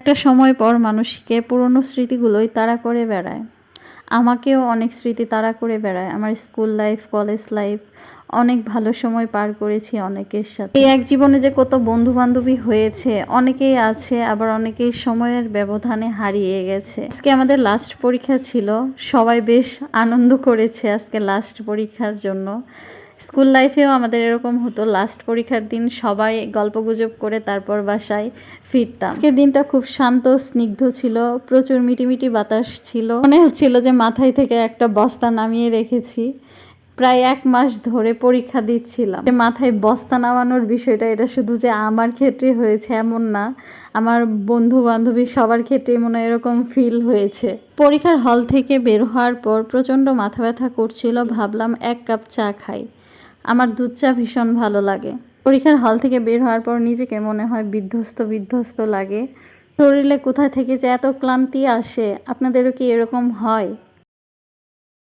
একটা সময় পর মানুষকে পুরনো স্মৃতিগুলোই তাড়া করে বেড়ায়। আমাকেও অনেক স্মৃতি তাড়া করে বেড়ায়। আমার স্কুল লাইফ, কলেজ লাইফ, অনেক ভালো সময় পার করেছি অনেকের সাথে। এই এক জীবনে যে কত বন্ধু বান্ধবী হয়েছে, অনেকেই আছে, আবার অনেকেই সময়ের ব্যবধানে হারিয়ে গেছে। আজকে আমাদের লাস্ট পরীক্ষা ছিল, সবাই বেশ আনন্দ করেছে আজকে লাস্ট পরীক্ষার জন্য। স্কুল লাইফেও আমাদের এরকম হতো, লাস্ট পরীক্ষার দিন সবাই গল্পগুজব করে তারপর বাসায় ফিরতাম। আজকের দিনটা খুব শান্ত স্নিগ্ধ ছিল, প্রচুর মিটিমিটি বাতাস ছিল। মনে হচ্ছিল যে মাথায় থেকে একটা বস্তা নামিয়ে রেখেছি। প্রায় 1 মাস ধরে পরীক্ষা দিচ্ছিলাম। যে মাথায় বস্তা নামানোর বিষয়টা, এটা শুধু যে আমার ক্ষেত্রে হয়েছে এমন না, আমার বন্ধু বান্ধবী সবার ক্ষেত্রেই মনে হয় এরকম ফিল হয়েছে। পরীক্ষার হল থেকে বের হওয়ার পর প্রচণ্ড মাথা ব্যথা করছিল, ভাবলাম 1 কাপ চা খাই। আমার দুধ চা ভীষণ ভালো লাগে। পরীক্ষার হল থেকে বের হওয়ার পর নিজেকে মনে হয় বিধ্বস্ত বিধ্বস্ত লাগে। শরীরে কোথা থেকে যে এত ক্লান্তি আসে, আপনাদেরও কি এরকম হয়?